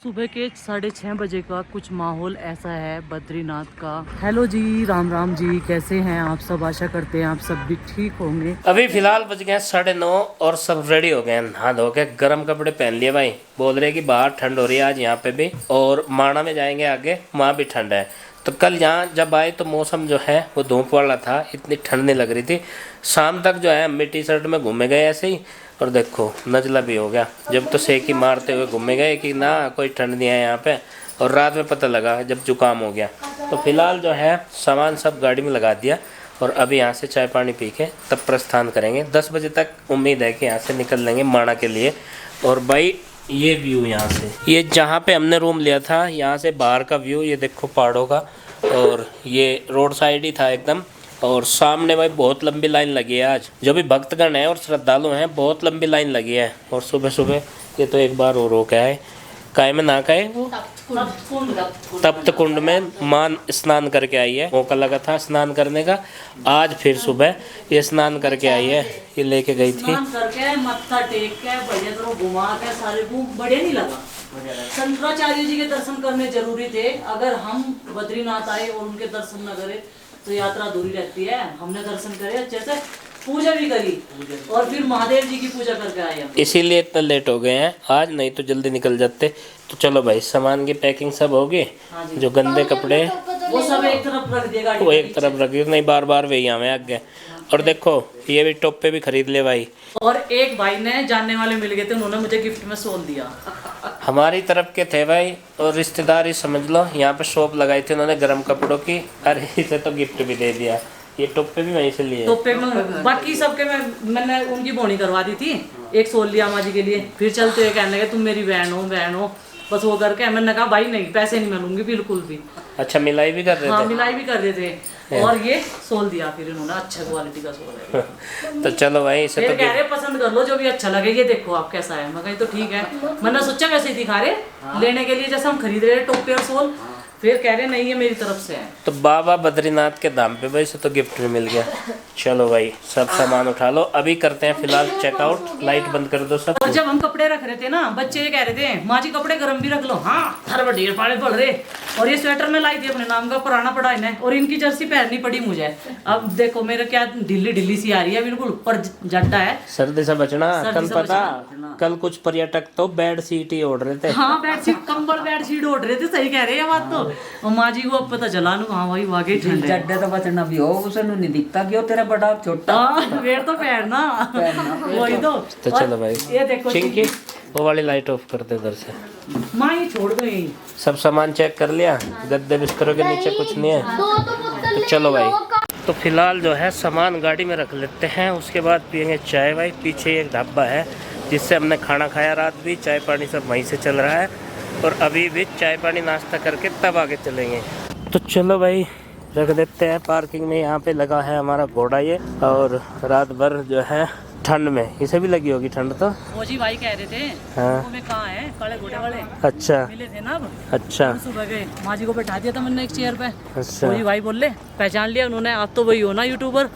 सुबह के 6:30 बजे का कुछ माहौल ऐसा है बद्रीनाथ का। हेलो जी, राम राम जी, कैसे हैं आप सब? आशा करते हैं आप सब भी ठीक होंगे। अभी फिलहाल बज गए 9:30 और सब रेडी हो गए हैं, नहा धो के गर्म कपड़े पहन लिए भाई। बोल रहे कि बाहर ठंड हो रही है आज यहाँ पे भी, और माणा में जाएंगे आगे, वहाँ भी ठंड है। तो कल यहाँ जब आए तो मौसम जो है वो धूप वाला था, इतनी ठंड नहीं लग रही थी। शाम तक जो है हम टी शर्ट में घूमे गए ऐसे ही, और देखो नजला भी हो गया। जब तो सेकी मारते हुए घूमे गए कि ना कोई ठंड नहीं है यहाँ पे, और रात में पता लगा जब जुकाम हो गया। तो फिलहाल जो है सामान सब गाड़ी में लगा दिया, और अभी यहाँ से चाय पानी पी के तब प्रस्थान करेंगे। 10 बजे तक उम्मीद है कि यहाँ से निकल लेंगे माणा के लिए। और भाई ये व्यू यहाँ से, ये जहाँ पे हमने रूम लिया था यहाँ से बाहर का व्यू, ये देखो पहाड़ों का, और ये रोड साइड ही था एकदम। और सामने भाई बहुत लंबी लाइन लगी है आज, जो भी भक्तगण हैं और श्रद्धालु हैं बहुत लंबी लाइन लगी है। और सुबह सुबह ये तो एक बार और रोका है, काय में ना काय वो तप्त कुंड में मां स्नान करके आई है। मौका लगा था स्नान करने का, आज फिर सुबह ये स्नान करके आई है। ये लेके गई थी स्नान करके मत्था टेक के बढ़िया तरह घुमा के सारे बढ़िया नहीं लगा। शंकराचार्य जी के दर्शन करने जरूरी थे। अगर हम बद्रीनाथ आए और उनके दर्शन न करें तो यात्रा अधूरी रहती है। हमने दर्शन करे अच्छे से, पूजा भी करी, और फिर महादेव जी की पूजा करके आए हम। इसीलिए इतना लेट हो गए हैं आज, नहीं तो जल्दी निकल जाते। तो चलो भाई सामान की पैकिंग सब हो गई। जो गंदे कपड़े वो सब एक तरफ रख दिया, वो एक तरफ रखिए, नहीं बार बार वही आवे आगे। और देखो ये भी टोपे भी खरीद ले भाई। और एक भाई ने जानने वाले मिल गए थे, उन्होंने मुझे गिफ्ट में सोल दिया। हमारी तरफ के थे भाई, और रिश्तेदार ही समझ लो। यहाँ पे शॉप लगाई थी उन्होंने गर्म कपड़ों की, अरे इसे तो गिफ्ट भी दे दिया। ये टोपे भी वहीं से लिए, टोपे में बाकी सबके मैंने उनकी बोनी करवा दी थी। एक सोल लिया माँ जी के लिए, फिर चलते हुए कहने लगे तुम मेरी बहन हो बस वो करके। मैंने कहा भाई नहीं, पैसे नहीं मिलूंगी बिल्कुल भी। अच्छा मिलाई भी कर रहे थे? हाँ मिलाई भी कर रहे थे। और ये सोल दिया फिर इन्होंने, अच्छा क्वालिटी का सोल है। तो चलो भाई इसे फिर तो कह रहे पसंद कर लो जो भी अच्छा लगे, ये देखो आप कैसा है। मैं कही तो ठीक है, मैंने सोचा वैसे ही दिखा रहे लेने के लिए जैसे हम खरीद रहे टोपे और सोल। फिर कह रहे नहीं ये मेरी तरफ से है। तो बाबा बद्रीनाथ के दाम पे भाई से तो गिफ्ट भी मिल गया। चलो भाई सब सामान उठा लो, अभी करते हैं फिलहाल चेकआउट। लाइट बंद कर दो सब। और जब हम कपड़े रख रहे थे ना, बच्चे ये कह रहे थे माँ जी कपड़े गर्म भी रख लो। हाँ हर ढेर पाड़े पड़ रहे। और ये स्वेटर में लाई थी अपने नाम का, पुराना पड़ा इन्हें, और इनकी जर्सी पहननी पड़ी मुझे। अब देखो मेरे क्या ढिल्ली ढिल्ली सी आ रही है बिल्कुल, पर जड्डा है। सर्दी से बचना। कल पता कल कुछ पर्यटक तो बेड शीट ही ओढ़ रहे थे। हाँ बेड शीट, कंबल बेड शीट ओढ़ रहे थे। सही कह रहे हैं बात तो। और माँ जी को अब पता चला लू, हाँ भाई वाकई ठंड है। जड्डे तो बचना भी हो, उसे नहीं दिखता क्यों तेरा बड़ा छोटा वेट तो पहनना वही तो। चलो भाई ये देखो चिंकी वो वाली लाइट ऑफ कर दे इधर से। माँ ही छोड़ दो यही। सब सामान चेक कर लिया, गद्दे बिस्तरों के नीचे कुछ नहीं है। तो चलो भाई, तो फिलहाल जो है सामान गाड़ी में रख लेते हैं, उसके बाद पियेंगे चाय भाई। पीछे एक ढाबा है जिससे हमने खाना खाया रात भी, चाय पानी सब वहीं से चल रहा है। और अभी भी चाय पानी नाश्ता करके तब आगे चलेंगे। तो चलो भाई रख देते हैं पार्किंग में। यहाँ पे लगा है हमारा घोड़ा ये, और रात भर जो है ठंड में इसे भी लगी होगी ठंड। तो वो जी भाई कह रहे थे हाँ में कहाँ है काले घोड़े वाले, अच्छा मिले थे ना अब। अच्छा सुबह गए, माँ जी को बैठा दिया था मैंने एक चेयर पे। अच्छा वही भाई बोले पहचान लिया उन्होंने, आप तो वही हो ना यूट्यूबर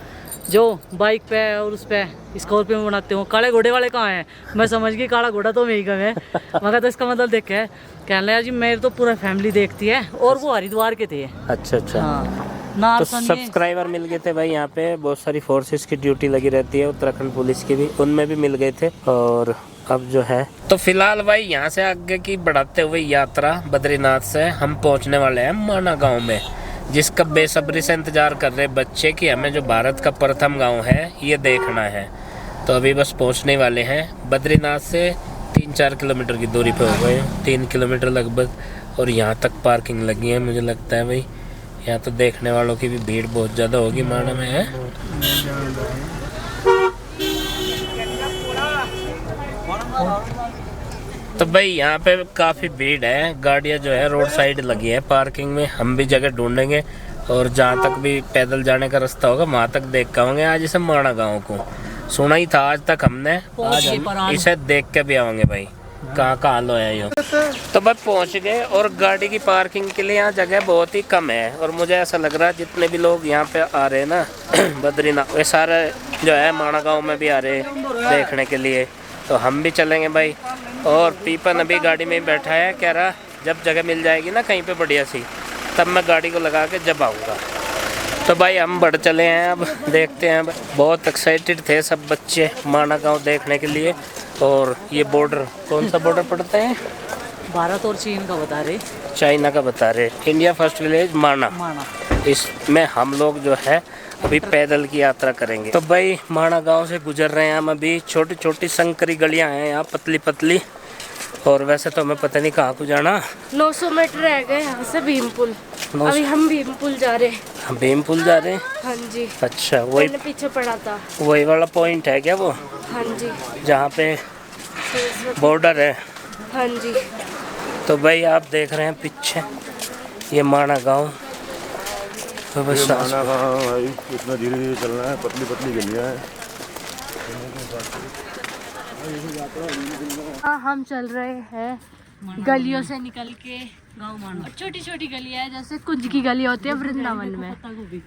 जो बाइक पे और उस पे स्कॉर्पियो में बनाते हो। काले घोड़े वाले कहाँ हैं? मैं समझ गई काला घोड़ा तो मेरी कम है। मगर तो इसका मतलब देख के कहने लगा जी मेरी तो पूरा फैमिली देखती है। और वो हरिद्वार के थे। अच्छा अच्छा हाँ तो सब्सक्राइबर मिल गए थे भाई। यहाँ पे बहुत सारी फोर्सेस की ड्यूटी लगी रहती है, उत्तराखंड पुलिस की भी, उनमें भी मिल गए थे। और अब जो है तो फिलहाल भाई यहाँ से आगे की बढ़ाते हुए यात्रा बद्रीनाथ से हम पहुँचने वाले हैं माना गाँव में, जिसका बेसब्री से इंतजार कर रहे बच्चे कि हमें जो भारत का प्रथम गांव है ये देखना है। तो अभी बस पहुंचने वाले हैं। बद्रीनाथ से 3-4 किलोमीटर की दूरी पे हो गए, 3 किलोमीटर लगभग। और यहाँ तक पार्किंग लगी है। मुझे लगता है भाई यहाँ तो देखने वालों की भी भीड़ बहुत ज़्यादा होगी माना में है। तो भाई यहाँ पे काफ़ी भीड़ है, गाड़ियाँ जो है रोड साइड लगी है पार्किंग में। हम भी जगह ढूंढेंगे, और जहाँ तक भी पैदल जाने का रास्ता होगा वहाँ तक देख के आएंगे। आज इसे माणा गाँव को सुना ही था आज तक हमने, आज हम इसे देख के भी आएंगे भाई कहाँ कहाँ लो है यो। तो भाई पहुँच गए, और गाड़ी की पार्किंग के लिए यहाँ जगह बहुत ही कम है। और मुझे ऐसा लग रहा है जितने भी लोग यहाँ पे आ रहे हैं ना बद्रीनाथ, वे सारे जो है माणा गाँव में भी आ रहे हैं देखने के लिए। तो हम भी चलेंगे भाई। और पीपन अभी गाड़ी में ही बैठा है, कह रहा जब जगह मिल जाएगी ना कहीं पे बढ़िया सी, तब मैं गाड़ी को लगा के जब आऊँगा। तो भाई हम बढ़ चले हैं, अब देखते हैं। बहुत एक्साइटेड थे सब बच्चे माना गांव देखने के लिए। और ये बॉर्डर, कौन सा बॉर्डर पड़ता है? भारत और चीन का बता रहे, चाइना का बता रहे। इंडिया फर्स्ट विलेज माना। इसमें हम लोग जो है अभी पैदल की यात्रा करेंगे। तो भाई माना गांव से गुजर रहे हैं हम अभी। छोटी छोटी संकरी गलियां हैं यहाँ, पतली पतली। और वैसे तो हमें पता नहीं कहाँ को जाना। 900 मीटर रह गए यहाँ से भीमपुल। अभी हम भीमपुल जा रहे हैं। हम भीमपुल जा रहे हैं? हाँ जी। अच्छा, वही पीछे पड़ा था, वही वाला पॉइंट है क्या वो? हाँ जी, जहाँ पे बॉर्डर है। हाँ जी। तो भाई आप देख रहे हैं पीछे ये माना गांव। तो बस माना गाँव भाई, इतना धीरे धीरे चलना है, पतली पतली गलियाँ हैं। हम चल रहे हैं गलियों से निकल के गाँव माना। छोटी छोटी गलियाँ है, जैसे कुंज की गली होती है वृंदावन में।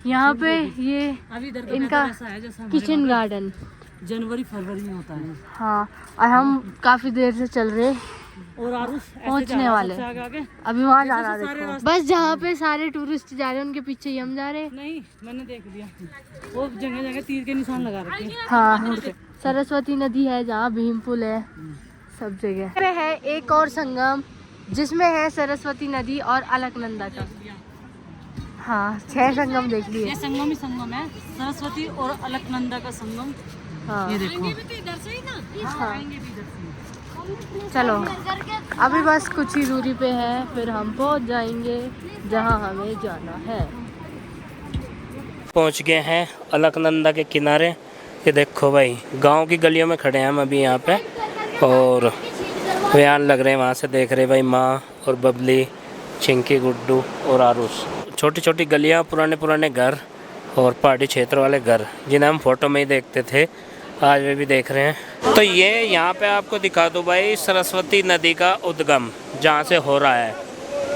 यहाँ पे ये अभी इधर इनका ऐसा है जैसा किचन गार्डन जनवरी फरवरी में होता है। हाँ, और हम काफी देर से चल रहे, और आरुष पहुंचने वाले, आगे अभी वहाँ जा रहा देखो। बस जहाँ पे सारे टूरिस्ट जा रहे हैं उनके पीछे ही हम जा रहे हैं। नहीं, मैंने देख लिया, वो जगह जगह तीर के निशान लगा रखे हैं। हाँ, सरस्वती नदी है जहाँ भीमपुल है, सब जगह है। एक और संगम जिसमें है सरस्वती नदी और अलकनंदा का। हाँ, 6 संगम देख लिए। ये संगम ही संगम है, सरस्वती और अलकनंदा का संगम। हाँ, ये देखो। हाँ। चलो अभी बस कुछ ही दूरी पे है, फिर हम पहुंच जाएंगे जहां हमें जाना है। पहुंच गए हैं अलकनंदा के किनारे। ये देखो भाई, गांव की गलियों में खड़े हैं हम अभी यहाँ पे। और बयान लग रहे हैं, वहाँ से देख रहे भाई माँ और बबली, चिंकी, गुड्डू और आरुष। छोटी छोटी गलियाँ, पुराने पुराने घर और पहाड़ी क्षेत्र वाले घर जिन्हें हम फोटो में ही देखते थे, आज वे भी देख रहे हैं। तो ये यहाँ पे आपको दिखा दूँ भाई सरस्वती नदी का उद्गम जहाँ से हो रहा है।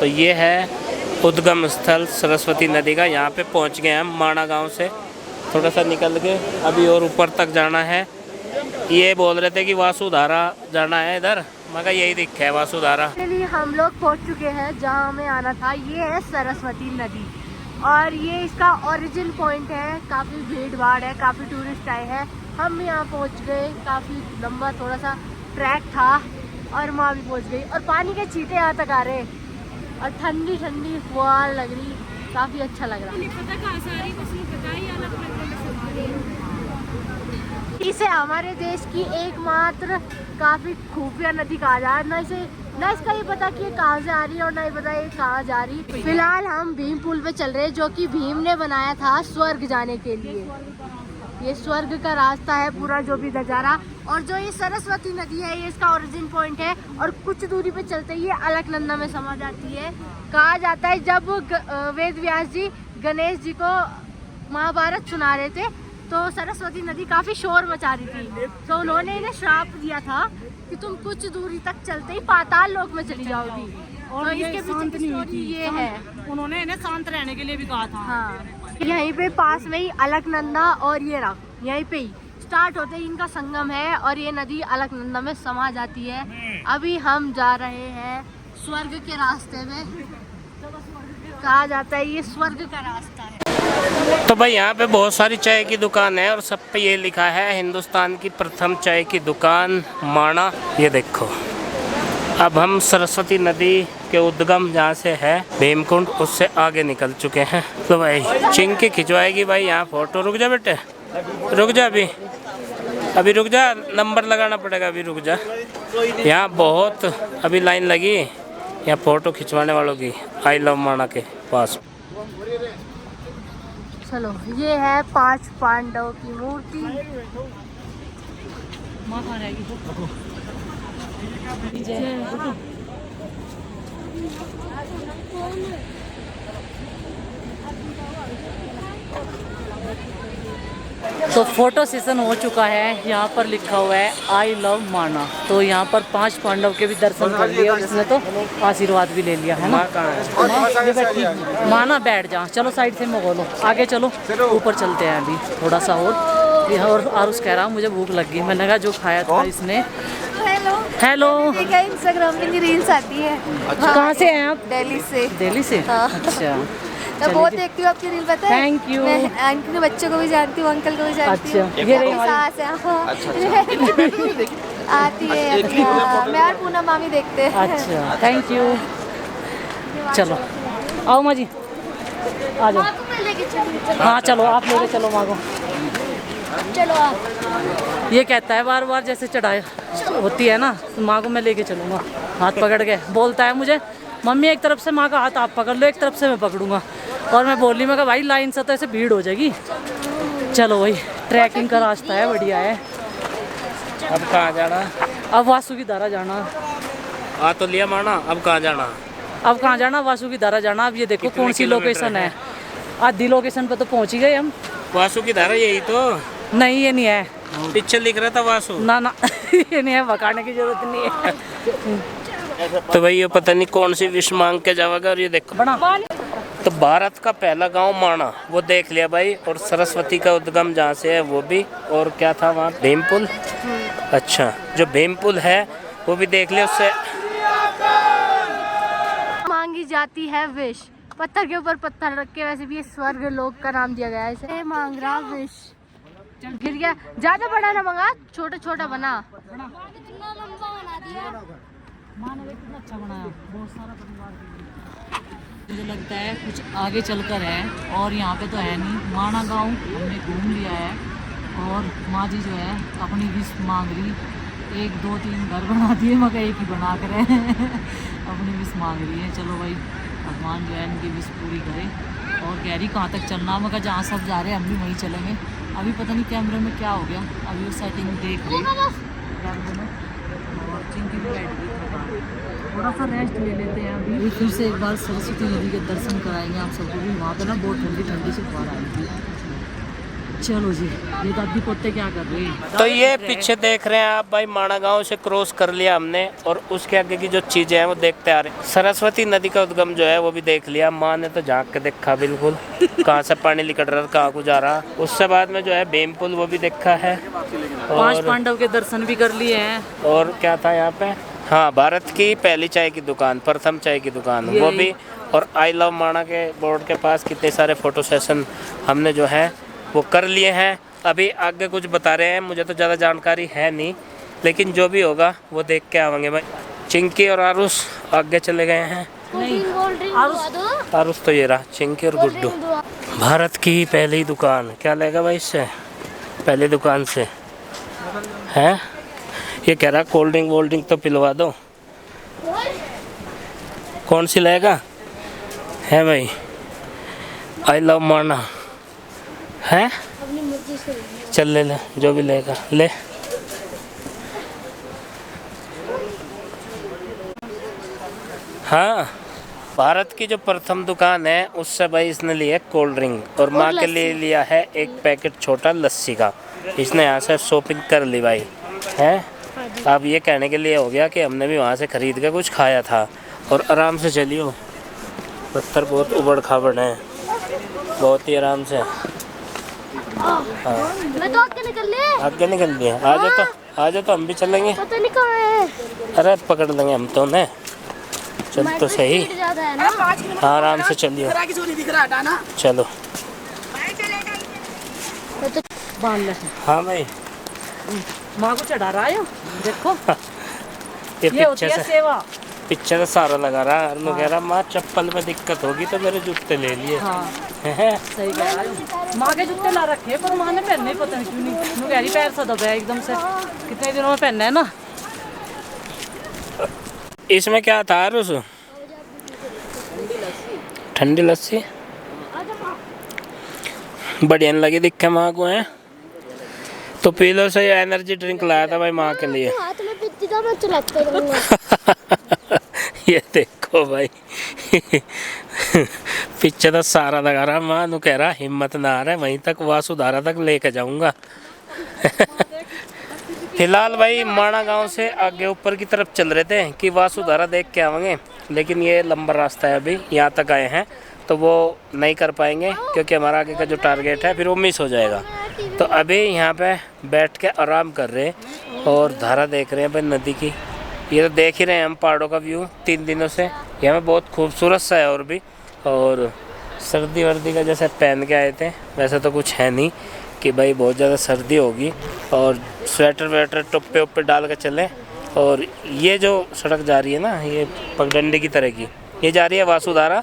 तो ये है उद्गम स्थल सरस्वती नदी का। यहाँ पे पहुँच गए हम माना गांव से। थोड़ा सा निकल के अभी और ऊपर तक जाना है। ये बोल रहे थे कि वासुधारा जाना है इधर, मगर यही दिखा है वासुधारा। हम लोग पहुँच चुके हैं जहाँ हमें आना था। ये है सरस्वती नदी और ये इसका ओरिजिन पॉइंट है। काफ़ी भीड़ भाड़ है, काफ़ी टूरिस्ट आए हैं। हम यहाँ पहुँच गए, काफ़ी लंबा थोड़ा सा ट्रैक था और वहाँ भी पहुँच गई। और पानी के छींटे यहाँ तक आ रहे और ठंडी ठंडी फुहार लग रही, काफ़ी अच्छा लग रहा। इसे हमारे देश की एकमात्र काफ़ी खुफिया नदी कहा जाए। ना इसका ये पता कि ये कहाँ से आ रही है और ना ही पता ये कहाँ जा रही है। फिलहाल हम भीमपुल पे चल रहे हैं, जो कि भीम ने बनाया था स्वर्ग जाने के लिए। ये स्वर्ग का रास्ता है पूरा, जो भी नज़ारा। और जो ये सरस्वती नदी है, ये इसका ओरिजिन पॉइंट है। और कुछ दूरी पे चलते ही ये अलकनंदा में समा जाती है। कहा जाता है जब वेद व्यास जी गणेश जी को महाभारत सुना रहे थे तो सरस्वती नदी काफ़ी शोर मचा रही थी, तो उन्होंने इन्हें श्राप दिया था कि तुम कुछ दूरी तक चलते ही पाताल लोक में चली जाओगी। और तो इसके पीछे की स्टोरी ये है। उन्होंने इन्हें शांत रहने के लिए भी कहा था। हाँ, यहीं पे पास में ही अलकनंदा और ये रहा, यहीं पे ही स्टार्ट होते ही इनका संगम है और ये नदी अलकनंदा में समा जाती है। अभी हम जा रहे हैं स्वर्ग के रास्ते में। कहा जाता है ये स्वर्ग का रास्ता है। तो भाई यहाँ पे बहुत सारी चाय की दुकान है और सब पे ये लिखा है हिंदुस्तान की प्रथम चाय की दुकान माना। ये देखो, अब हम सरस्वती नदी के उद्गम जहाँ से है भीमकुंड, उससे आगे निकल चुके हैं। तो भाई चिंकी खिंचवाएगी भाई यहाँ फोटो। रुक जा बेटे, रुक जा, अभी रुक जा, नंबर लगाना पड़ेगा, अभी रुक जा। यहाँ बहुत अभी लाइन लगी यहाँ फोटो खिंचवाने वालों की, आई लव माना के पास। चलो, ये है 5 पांडव की मूर्ति। माँ कहाँ रहेगी? तो फोटो सेशन हो चुका है। यहाँ पर लिखा हुआ है आई लव माना। तो यहाँ पर 5 पांडव के भी दर्शन कर लिए और इसने तो आशीर्वाद भी ले लिया है ना। माना बैठ जा, चलो साइड से मोगोलो, आगे चलो, ऊपर चलते हैं अभी थोड़ा सा और आरुष कह रहा मुझे भूख लग गई। मैंने कहा जो खाया था इसने हेलो हेलो, ठीक है, इंस्टाग्राम पे रील्स आती है। कहाँ से हैं आप? दिल्ली से। दिल्ली से? हाँ। अच्छा, मैं बहुत देखती हूँ आपकी रील, पता है। Thank you। मैं आंटी के बच्चों को भी जानती हूँ, अंकल को भी जानती हूँ। अच्छा, ये रही मेरी हमारी- सास है। हाँ। आती है। अच्छा, मैं और पूनम मामी देखते हैं। अच्छा, थैंक यू। चलो आओ माँ जी, आ जाओ। माँ को मैं लेके चलूँ? हाँ चलो, आप लेके चलो माँ को। चलो आप। ये कहता है बार बार, जैसे चढ़ाई होती है ना, तो माँ को मैं लेके चलूँगा। हाथ पकड़ के बोलता है मुझे, मम्मी एक तरफ से माँ का हाथ आप पकड़ लो, एक तरफ से मैं पकड़ूंगा। और मैं बोली, मैं कहा भाई लाइन से तो ऐसे भीड़ हो जाएगी। चलो भाई, ट्रैकिंग का रास्ता है, बढ़िया है। अब कहाँ जाना? अब वासु की धारा जाना। आ तो लिया माना, अब कहाँ जाना? अब कहाँ जाना? वासु की धारा जाना। अब ये देखो कितने कौन सी किलोमीटर लोकेशन है। है? आधी लोकेशन पे तो पहुँच ही गए हम। वासु की धारा यही तो? नहीं, ये नहीं है। पीछे लिख रहा था वासु। ना ना ये नहीं है, बकाने की जरूरत नहीं है। तो भाई ये पता नहीं कौन सी विश मांग के जाएगा। और ये देखो बना तो भारत का पहला गांव माना, वो देख लिया भाई। और सरस्वती का उद्गम जहाँ से है वो भी। और क्या था वहाँ? भीमपुल। अच्छा, जो भीमपुल है वो भी देख लिया। उससे मांगी जाती है विश। पत्थर के ऊपर पत्थर रख के, वैसे भी ये स्वर्ग लोक का नाम दिया गया है इसे। मांग रहा विश। चल गिर गया। ज्यादा बड़ा ना मंगा, छोटा छोटा बना। कितना लंबा बना दिया। कितना अच्छा बनाया, बहुत सारा परिवार। मुझे लगता है कुछ आगे चलकर है, और यहाँ पे तो है नहीं। माना गांव हमने घूम लिया है, और माँ जी जो है अपनी विश मांग रही। 1 2 3 घर बना दिए, मगर एक ही बना कर अपनी विश मांग रही है। चलो भाई, भगवान जो है इनकी विश पूरी करे। और कह रही कहाँ तक चलना, मगर जहाँ सब जा रहे हैं हम भी वहीं चलेंगे। अभी पता नहीं कैमरे में क्या हो गया, अभी वो सेटिंग देख रही कैमरे में। और चिंकी भी बैठ गई, थोड़ा सा रेस्ट ले लेते हैं अभी। फिर से एक बार सरस्वती नदी के दर्शन कराएंगे आप सबको भी। वहाँ पे ना बहुत ठंडी ठंडी से बाहर आई थी। चलो जी, ये दादी पोते क्या कर रहे हैं? तो ये पीछे देख रहे हैं आप भाई, माना गांव से क्रॉस कर लिया हमने। और उसके आगे की जो चीजें हैं वो देखते आ रहे हैं। सरस्वती नदी का उद्गम जो है वो भी देख लिया। माँ ने तो झांक के देखा बिल्कुल, कहाँ से पानी निकल रहा, कहाँ को जा रहा। उससे बाद में जो है भीमपुल वो भी देखा है। 5 पांडव के दर्शन भी कर लिए हैं। और क्या था यहाँ पे? हाँ, भारत की पहली चाय की दुकान, प्रथम चाय की दुकान, वो भी। और आई लव माना के बोर्ड के पास कितने सारे फोटो सेशन हमने जो है वो कर लिए हैं। अभी आगे कुछ बता रहे हैं, मुझे तो ज़्यादा जानकारी है नहीं, लेकिन जो भी होगा वो देख के आवेंगे भाई। चिंकी और आरुष आगे चले गए हैं। आरुष तो ये रहा, चिंकी और गुड्डू। भारत की पहली दुकान, क्या लेगा भाई इससे? पहली दुकान से है ये कह रहा कोल्ड ड्रिंक वोल्ड ड्रिंक तो पिलवा दो। कौन सी लेगा है भाई? आई लव माना है। चल ले ले, जो भी लेगा ले। हाँ, भारत की जो प्रथम दुकान है उससे भाई इसने लिया कोल्ड ड्रिंक। और माँ के लिए लिया है एक पैकेट छोटा लस्सी का। इसने यहाँ से शॉपिंग कर ली भाई है। अब ये कहने के लिए हो गया कि हमने भी वहाँ से खरीद के कुछ खाया था। और आराम से चलियो, पत्थर बहुत उबड़ खाबड़ है, बहुत ही आराम से। हाँ, मैं तो आगे निकल ले। आगे निकल लिए। आ जाओ तो हम भी चलेंगे। पता नहीं कहाँ है। अरे पकड़ लेंगे हम तो उन्हें। चल तो सही। ज्यादा है ना। हाँ, आराम से चलिए। चलो। बांध ले। हाँ भाई, माँ को चढ़ा रहा है देखो। ये होती है सेवा। पीछे से सारा लगा रहा है। मैं कह रहा माँ चप्पल में दिक्कत होगी तो मेरे जूते ले लिए। हाँ हैं? सही कह रहा है। माँ के जूते ला रखे पर माँ ने पहनने पता नहीं क्यों नहीं। कह रही पैर सा दबा है एकदम से, कितने दिनों में पहनना है ना। इसमें क्या था रुस? ठंडी लस्सी बढ़िया लगी दिखे माँ को है। तो पी लो। से एनर्जी ड्रिंक लाया था भाई माँ के लिए। हाथ में पीती तो मैं चलाते रहूंगा। ये देखो भाई पीछे तो सारा लगा रहा। माँ नु कह रहा हिम्मत ना आ रहा है, वहीं तक वासुधारा तक लेके जाऊंगा। फिलहाल भाई माना गांव से आगे ऊपर की तरफ चल रहे थे कि वासुधारा देख के आवेंगे, लेकिन ये लंबा रास्ता है। अभी यहाँ तक आए हैं तो वो नहीं कर पाएंगे क्योंकि हमारा आगे का जो टारगेट है फिर वो मिस हो जाएगा। तो अभी यहाँ पे बैठ के आराम कर रहे और धारा देख रहे हैं भाई नदी की। ये तो देख ही रहे हैं हम पहाड़ों का व्यू 3 दिनों से। यहाँ में बहुत खूबसूरत सा है और भी। और सर्दी वर्दी का जैसे पहन के आए थे वैसे तो कुछ है नहीं कि भाई बहुत ज़्यादा सर्दी होगी, और स्वेटर वेटर टोपे ओपे डाल के चले। और ये जो सड़क जा रही है ना, ये पगडंडी की तरह की, ये जा रही है वासुधारा,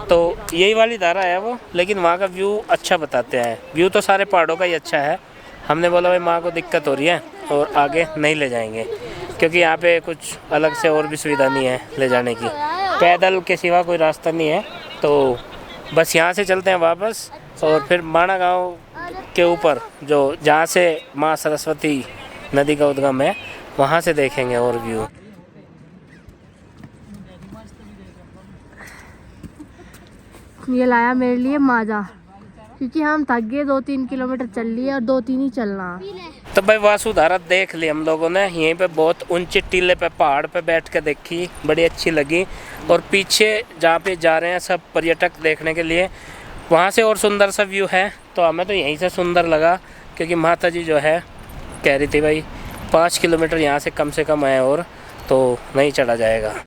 तो यही वाली धारा है वो। लेकिन वहाँ का व्यू अच्छा बताते हैं। व्यू तो सारे पहाड़ों का ही अच्छा है। हमने बोला भाई माँ को दिक्कत हो रही है और आगे नहीं ले जाएंगे, क्योंकि यहाँ पे कुछ अलग से और भी सुविधा नहीं है ले जाने की, पैदल के सिवा कोई रास्ता नहीं है। तो बस यहाँ से चलते हैं वापस, और फिर माणा गांव के ऊपर जो जहाँ से माँ सरस्वती नदी का उद्गम है वहाँ से देखेंगे और व्यू। ये लाया मेरे लिए माजा, क्योंकि हम थक गए, 2-3 किलोमीटर चल लिए और 2-3 ही चलना। तो भाई वासुधारा देख ली हम लोगों ने। यहीं पे बहुत ऊंचे टीले पे पहाड़ पे बैठ के देखी, बड़ी अच्छी लगी। और पीछे जहाँ पे जा रहे हैं सब पर्यटक देखने के लिए, वहाँ से और सुंदर सा व्यू है। तो हमें तो यहीं से सुंदर लगा, क्योंकि माता जी जो है कह रही थी भाई 5 किलोमीटर यहाँ से कम है और तो नहीं चढ़ा जाएगा।